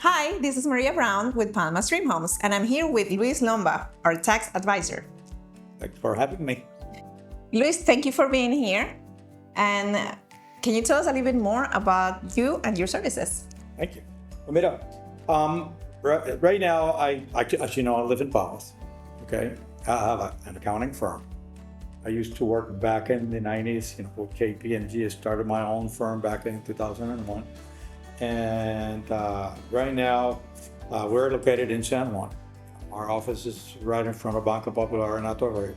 Hi, this is Maria Brown with Palma Stream Homes, and I'm here with Luis Lomba, our tax advisor. Thanks for having me. Luis, thank you for being here. And can you tell us a little bit more about you and your services? Thank you. Well, mira, right now, as you know, I live in Palmas. Okay, I have an accounting firm. I used to work back in the 90s, with KPMG. I started my own firm back in 2001. And right now, we're located in San Juan. Our office is right in front of Banco Popular in Torre.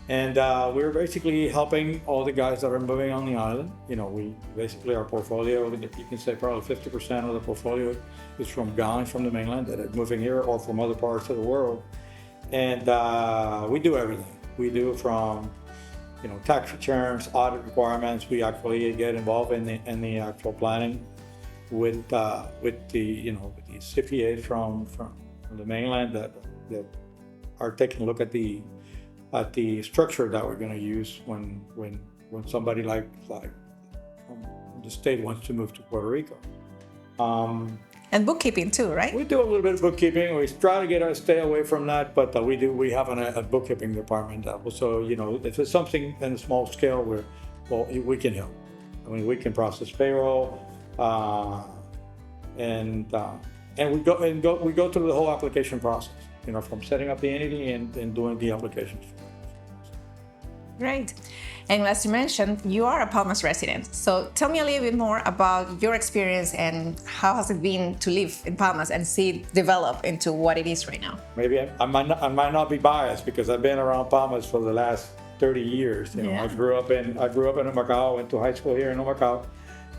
And we're basically helping all the guys that are moving on the island. We basically, our portfolio, you can say probably 50% of the portfolio is from guys from the mainland that are moving here or from other parts of the world. And we do everything. We do from, tax returns, audit requirements. We actually get involved in the actual planning with the CPAs from the mainland that are taking a look at the structure that we're going to use when somebody like from the state wants to move to Puerto Rico. And bookkeeping too, right? We do a little bit of bookkeeping. We try to stay away from that, but we have a bookkeeping department that also, if it's something in a small scale, we can help. I mean, we can process payroll, and we go through the whole application process, from setting up the entity and doing the applications. Great. And as you mentioned, you are a Palmas resident. So tell me a little bit more about your experience and how has it been to live in Palmas and see it develop into what it is right now? Maybe I might not be biased because I've been around Palmas for the last 30 years. Yeah. I grew up in Macau, went to high school here in Macau,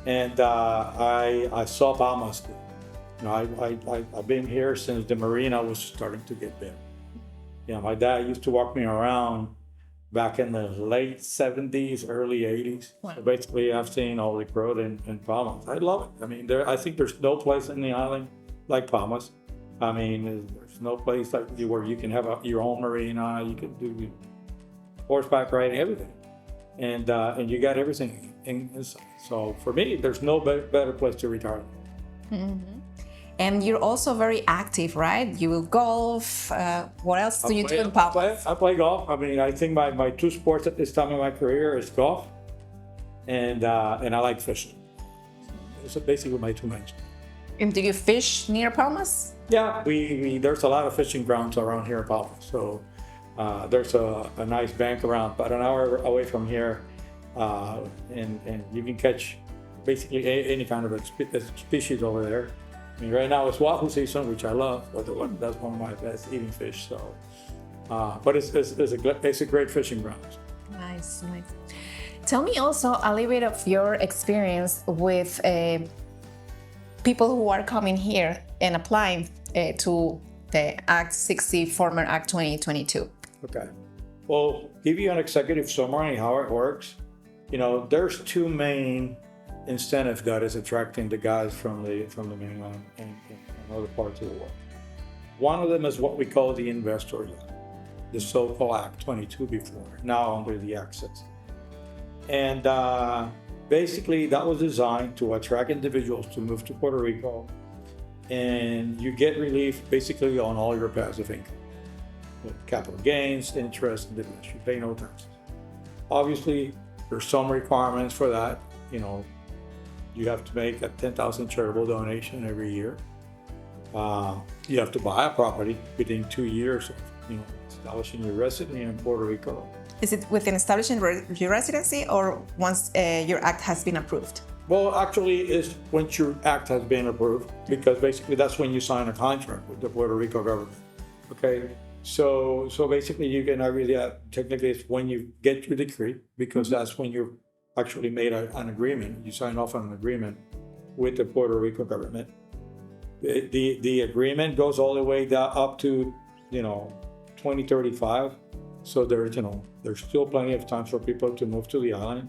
and I saw Palmas. I've been here since the marina was starting to get big. My dad used to walk me around back in the late 70s, early 80s. Wow. So basically, I've seen all the growth in Palmas. I love it. I mean, I think there's no place in the island like Palmas. I mean, there's no place like where you can have your own marina, you can do horseback riding, everything. And you got everything inside. So for me, there's no better place to retire. Mm-hmm. And you're also very active, right? You will golf. What else do you do in Palmas? I play golf. I mean, I think my two sports at this time in my career is golf and I like fishing. Those are basically my two main sports. And do you fish near Palmas? Yeah, there's a lot of fishing grounds around here in Palmas. So there's a nice bank around about an hour away from here, and you can catch basically any kind of a species over there. I mean, right now it's wahoo season, which I love, but that's one of my best eating fish. So, but it's a great fishing ground. Nice. Tell me also a little bit of your experience with people who are coming here and applying to the Act 60, former Act 2022. Okay. Well, give you an executive summary how it works. There's two main incentive that is attracting the guys from the mainland and other parts of the world. One of them is what we call the investor loan, the so-called Act 22 before, now under the Act 60. And basically that was designed to attract individuals to move to Puerto Rico, and you get relief basically on all your passive income, with capital gains, interest, and dividends. You pay no taxes. Obviously, there's some requirements for that. You have to make a 10,000 charitable donation every year. You have to buy a property within 2 years of establishing your residency in Puerto Rico. Is it within establishing your residency or once your act has been approved? Well, actually, it's once your act has been approved, because basically that's when you sign a contract with the Puerto Rico government. Okay, so basically you can argue that technically it's when you get your decree, because that's when you're actually made an agreement. You sign off on an agreement with the Puerto Rico government. The agreement goes all the way down up to 2035. So there's still plenty of time for people to move to the island.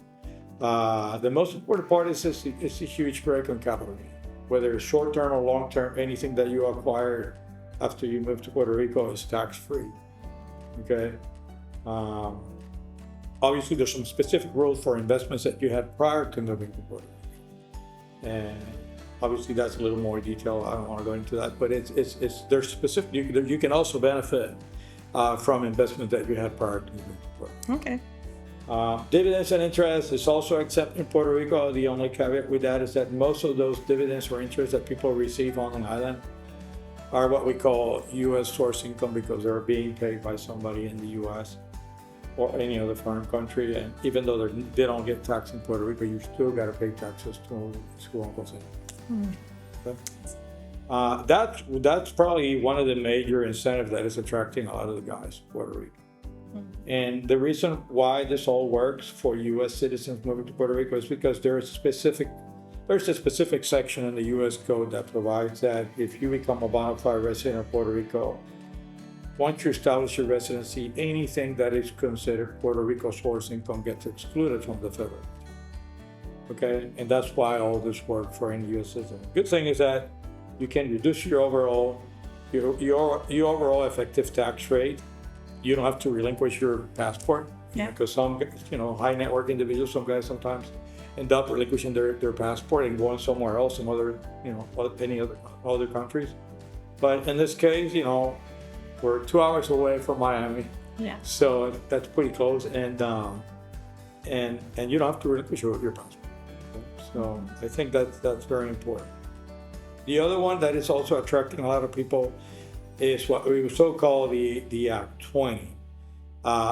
The most important part is it's a huge break on capital gain. Whether it's short term or long term, anything that you acquire after you move to Puerto Rico is tax free. Okay. Obviously, there's some specific rules for investments that you had prior to moving to Puerto Rico. Obviously, that's a little more detail. I don't want to go into that, but it's there's specific. You can also benefit from investment that you had prior to moving. Okay. Dividends and interest is also exempt in Puerto Rico. The only caveat with that is that most of those dividends or interest that people receive on the island are what we call U.S. source income because they're being paid by somebody in the U.S. or any other foreign country. And even though they don't get taxed in Puerto Rico, you still got to pay taxes to Uncle Sam. Okay. That's probably one of the major incentives that is attracting a lot of the guys to Puerto Rico. And the reason why this all works for U.S. citizens moving to Puerto Rico is because there's a specific section in the U.S. code that provides that if you become a bona fide resident of Puerto Rico, once you establish your residency, anything that is considered Puerto Rico source income gets excluded from the federal. Okay, and that's why all this works for any U.S. citizen. Good thing is that you can reduce your overall effective tax rate. You don't have to relinquish your passport. Yeah. Because some, high net worth individuals, some guys sometimes end up relinquishing their passport and going somewhere else in any other countries. But in this case, we're 2 hours away from Miami. Yeah. So that's pretty close, and you don't have to relinquish your passport. So I think that's very important. The other one that is also attracting a lot of people is what we so-call the Act 20,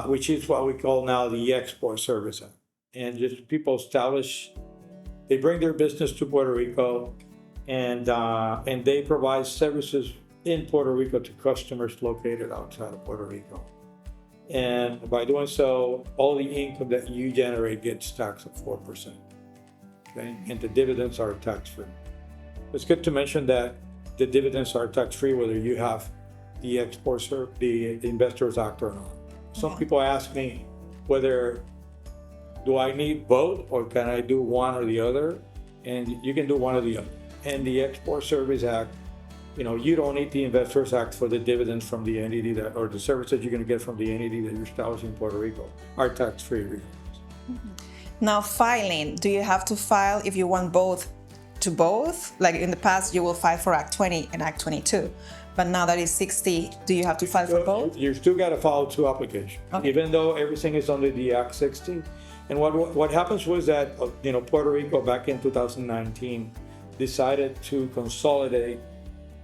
which is what we call now the Export Service Act. And just people they bring their business to Puerto Rico, and they provide services in Puerto Rico to customers located outside of Puerto Rico. And by doing so, all the income that you generate gets taxed at 4%. Okay? And the dividends are tax-free. It's good to mention that the dividends are tax-free whether you have the Investors Act or not. Some people ask me whether do I need both or can I do one or the other? And you can do one or the other. And the Export Service Act, you don't need the Investors Act for the dividends from the entity or the services you're going to get from the entity that you're establishing in Puerto Rico are tax-free. Now, filing, do you have to file if you want both to both? Like in the past, you will file for Act 20 and Act 22. But now that it's 60, do you have to file for both? You still got to file two applications, even though everything is under the Act 60. And what happens was that, Puerto Rico back in 2019 decided to consolidate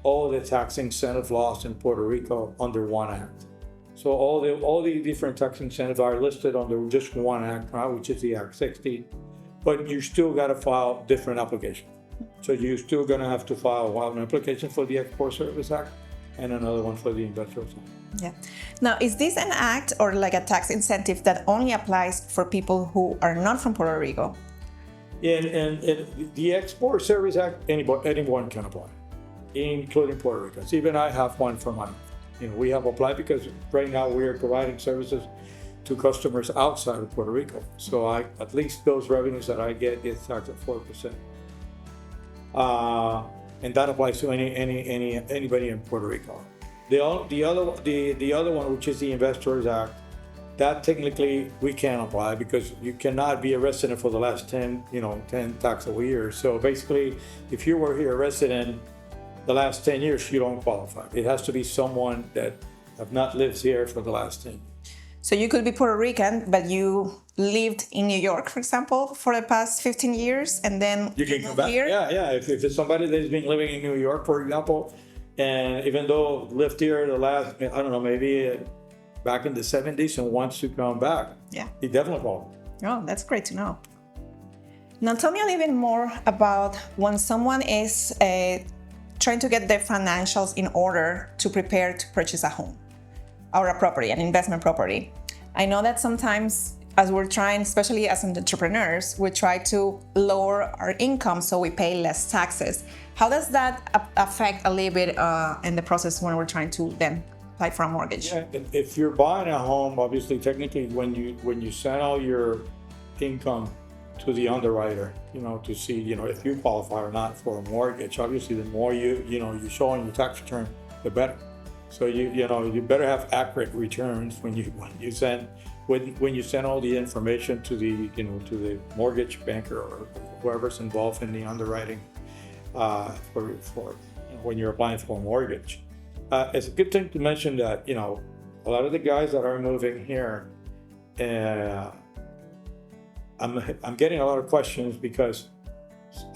all the tax incentive laws in Puerto Rico under one act. So all the different tax incentives are listed under just one act, which is the Act 60, but you still got to file different applications. So you're still going to have to file an application for the Export Service Act and another one for the Investors Act. Yeah. Now, is this an act or like a tax incentive that only applies for people who are not from Puerto Rico? And the Export Service Act, anyone can apply, including Puerto Ricans. Even I have one for mine. We have applied because right now we are providing services to customers outside of Puerto Rico. So at least those revenues that I get is taxed at 4%. And that applies to anybody in Puerto Rico. The other one, which is the Investors Act, that technically we can't apply because you cannot be a resident for the last 10 taxable years. So basically, if you were here a resident the last 10 years, you don't qualify. It has to be someone that have not lived here for the last 10 years. So you could be Puerto Rican, but you lived in New York, for example, for the past 15 years, and then you can come back here? Yeah. If it's somebody that's been living in New York, for example, and even though lived here the last, I don't know, maybe back in the 70s and wants to come back, he definitely qualifies. Oh, that's great to know. Now tell me a little bit more about when someone is trying to get their financials in order to prepare to purchase a home or a property, an investment property. I know that sometimes as we're trying, especially as entrepreneurs, we try to lower our income so we pay less taxes. How does that affect a little bit in the process when we're trying to then apply for a mortgage? Yeah, if you're buying a home, obviously, technically, when you send all your income to the underwriter, to see, if you qualify or not for a mortgage, obviously, the more you show on your tax return, the better. So you better have accurate returns when you send all the information to the mortgage banker or whoever's involved in the underwriting. for when you're applying for a mortgage. It's a good thing to mention that a lot of the guys that are moving here, I'm getting a lot of questions because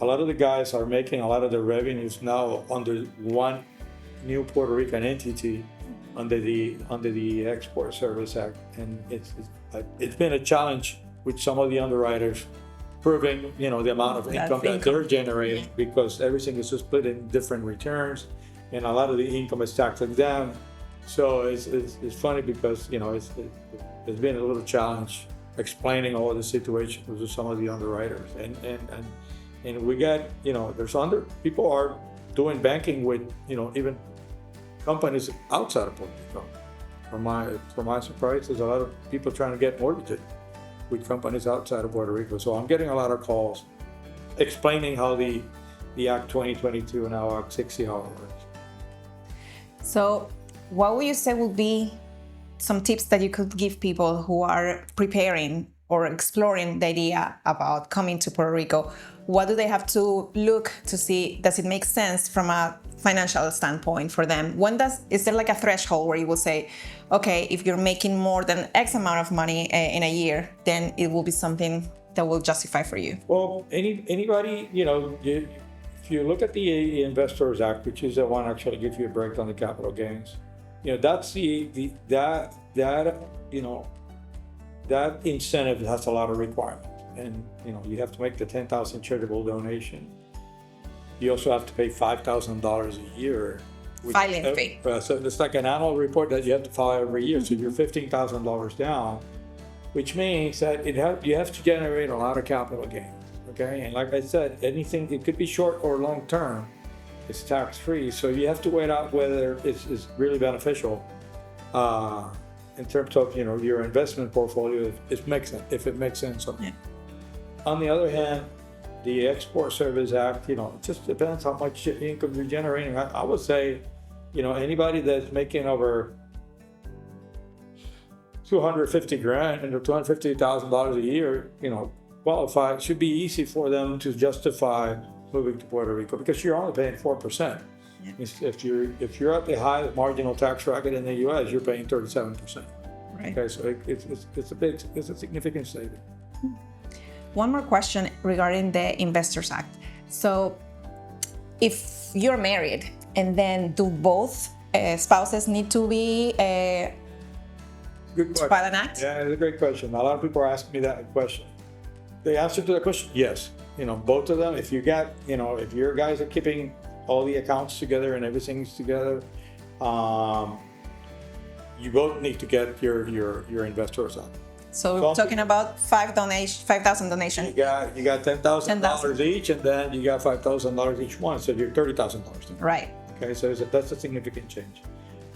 a lot of the guys are making a lot of their revenues now under one new Puerto Rican entity under the Export Service Act, and it's been a challenge with some of the underwriters proving the amount of income that they're generating, because everything is split in different returns, and a lot of the income is tax exempt. So it's funny because it's been a little challenge explaining all of the situations to some of the underwriters, and we got there's people are doing banking with even companies outside of Puerto Rico. For my surprise, there's a lot of people trying to get mortgages with companies outside of Puerto Rico. So I'm getting a lot of calls explaining how the Act 2022 and now Act 60 how it works. So what would you say would be some tips that you could give people who are preparing or exploring the idea about coming to Puerto Rico? What do they have to look to see? Does it make sense from a financial standpoint for them? Is there like a threshold where you will say, okay, if you're making more than X amount of money in a year, then it will be something that will justify for you? Well, anybody, if you look at the Investors Act, which is the one actually gives you a break on the capital gains, that's that incentive has a lot of requirements. And you have to make the 10,000 charitable donation. You also have to pay $5,000 a year. Filing fee. So it's like an annual report that you have to file every year. So you're $15,000 down, which means that you have to generate a lot of capital gains. Okay, and like I said, anything, it could be short or long term, it's tax free. So you have to weigh out whether it's really beneficial in terms of your investment portfolio, if it makes sense. Yeah. On the other hand, the Export Service Act, it just depends how much income you're generating. I would say, anybody that's making over $250,000 and $250,000 a year, qualify. It should be easy for them to justify moving to Puerto Rico because you're only paying 4%. Yeah. If you're at the high marginal tax bracket in the U.S., you're paying 37%. Right. Okay, so it's a significant saving. One more question regarding the Investors Act. So, if you're married, and then do both spouses need to be Good question. file an act? Yeah, it's a great question. A lot of people are asking me that question. The answer to that question, yes. Both of them. If you got, if your guys are keeping all the accounts together and everything's together, you both need to get your investors out. So talking about 5,000 donation. You got $10,000 each, and then you got $5,000 each one, so you're $30,000. Right. Okay, so that's a significant change.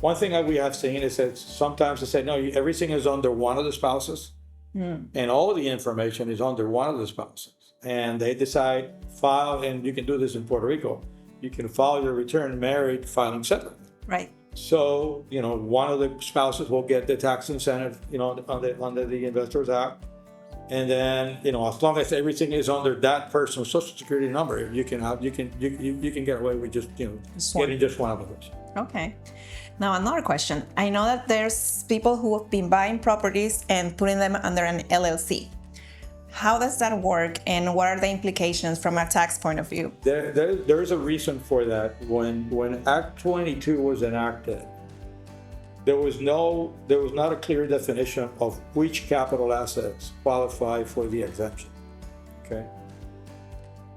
One thing that we have seen is that sometimes they say, no, everything is under one of the spouses, and all the information is under one of the spouses. And they decide file, and you can do this in Puerto Rico, you can file your return married, filing separately. Right. So, one of the spouses will get the tax incentive, under the Investors Act. And then, as long as everything is under that person's social security number, you can get away with just, getting just one of those. Okay. Now, another question. I know that there's people who have been buying properties and putting them under an LLC. How does that work, and what are the implications from a tax point of view? There's a reason for that. When Act 22 was enacted, there was not a clear definition of which capital assets qualify for the exemption. Okay,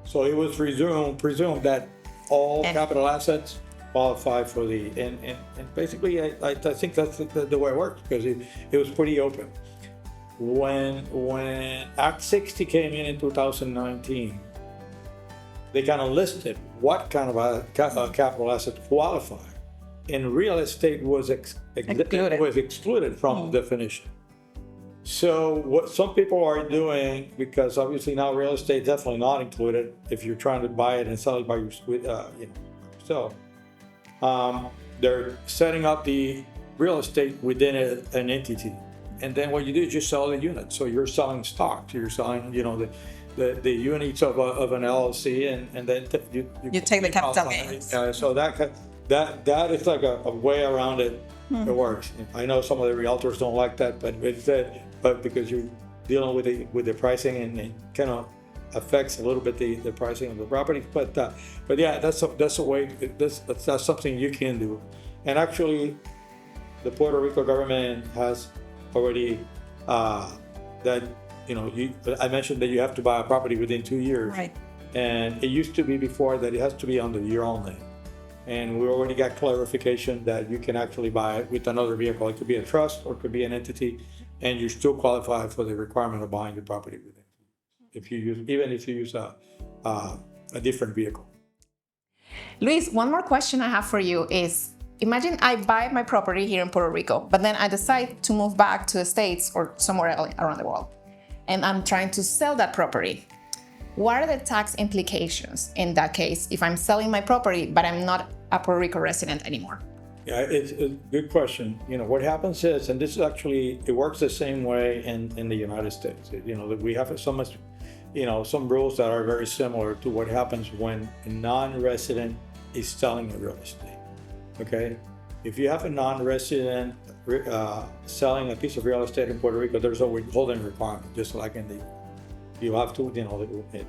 so it was presumed that all capital assets qualify for and basically I think that's the way it works, because it was pretty open. When Act 60 came in 2019, they kind of listed what kind of capital assets qualify, and real estate was excluded from the definition. So what some people are doing, because obviously now real estate is definitely not included if you're trying to buy it and sell it by yourself. They're setting up the real estate within an entity. And then what you do is you sell the unit. So you're selling stock. You're selling, the units of an LLC, and then You take the capital gains. So that is like a way around it. It works. I know some of the realtors don't like that, but because you're dealing with the pricing, and it kind of affects a little bit the pricing of the property. But yeah, that's a way. That's something you can do. And actually, the Puerto Rico government has already that. I mentioned that you have to buy a property within 2 years. Right. And it used to be before that it has to be under your own name. And we already got clarification that you can actually buy it with another vehicle. It could be a trust or it could be an entity, and you still qualify for the requirement of buying the property with it. If you use a different vehicle. Luis, one more question I have for you is, imagine I buy my property here in Puerto Rico, but then I decide to move back to the States or somewhere else around the world, and I'm trying to sell that property. What are the tax implications in that case if I'm selling my property, but I'm not a Puerto Rico resident anymore? Yeah, it's a good question. What happens is, and this is actually, it works the same way in the United States. That we have some rules that are very similar to what happens when a non-resident is selling a real estate. Okay, if you have a non-resident selling a piece of real estate in Puerto Rico, there's a withholding requirement, just like in the. You have to,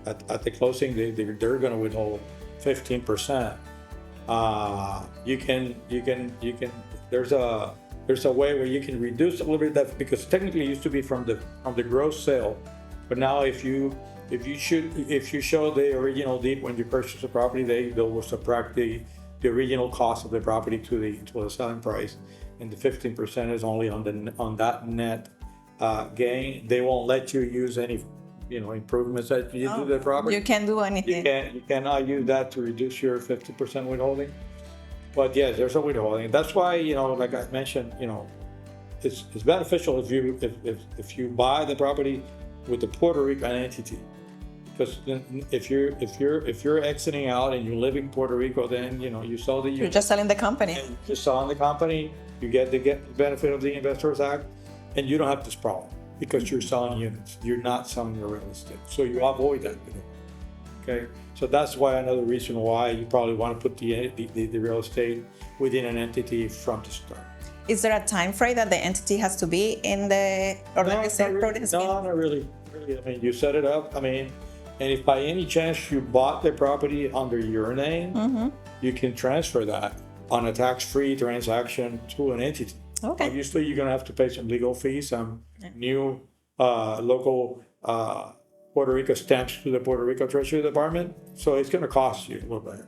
at the closing, they're going to withhold 15%. You can. There's a way where you can reduce a little bit of that, because technically it used to be from the gross sale, but now if you show the original deed when you purchase the property, they will subtract the original cost of the property to the selling price, and the 15% is only on that net gain. They won't let you use any improvements that you do to the property. You can't do anything. You cannot use that to reduce your 50% withholding. But yes, there's a withholding. That's why, like I mentioned, it's beneficial if you buy the property with the Puerto Rican entity. Because if you're exiting out and you live in Puerto Rico, then you sell the unit. You're just selling the company. You're selling the company. You get the benefit of the Investors Act, and you don't have this problem because you're selling units. You're not selling the real estate, so you avoid that. Okay, so that's why another reason why you probably want to put the real estate within an entity from the start. Is there a time frame that the entity has to be in the organization? No, not really. I mean, you set it up. And if by any chance you bought the property under your name, you can transfer that on a tax-free transaction to an entity. Okay. Obviously, you're going to have to pay some legal fees, some new local Puerto Rico stamps to the Puerto Rico Treasury Department. So it's going to cost you a little bit.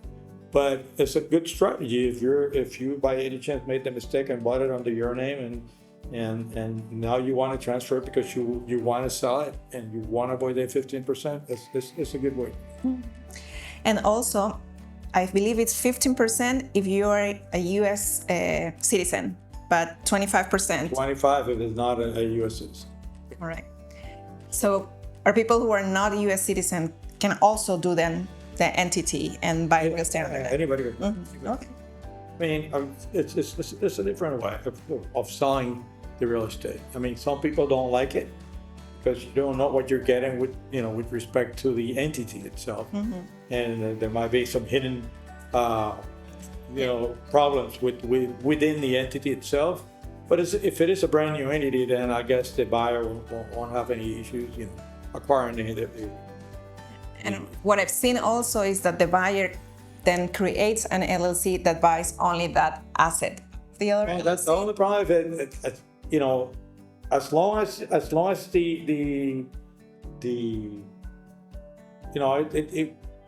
But it's a good strategy if you by any chance made the mistake and bought it under your name and now you want to transfer it because you want to sell it and you want to avoid that 15%. It's a good way. And also, I believe it's 15% if you are a U.S. citizen, but 25%. 25 if it's not a U.S. citizen. All right. So, are people who are not a U.S. citizen can also do then the entity and buy real estate? Anybody can. Okay. It's a different way of selling the real estate. Some people don't like it because you don't know what you're getting with respect to the entity itself, and there might be some hidden, problems within the entity itself. But if it is a brand new entity, then I guess the buyer won't have any issues, acquiring it. And what I've seen also is that the buyer then creates an LLC that buys only that asset. The other Well, that's the only problem. As long as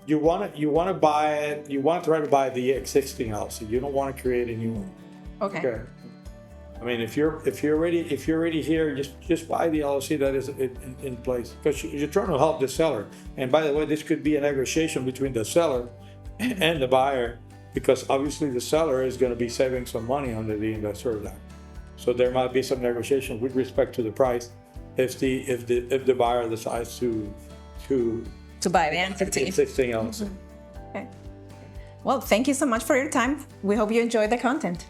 you want to buy it, you want to try to buy the existing LLC. You don't want to create a new one. Okay. If you're already here, just buy the LLC that is in place, because you're trying to help the seller. And by the way, this could be a negotiation between the seller and the buyer, because obviously the seller is going to be saving some money under the Investors Act. So there might be some negotiation with respect to the price if the buyer decides to buy the entity. Existing LLC. Okay. Well, thank you so much for your time. We hope you enjoyed the content.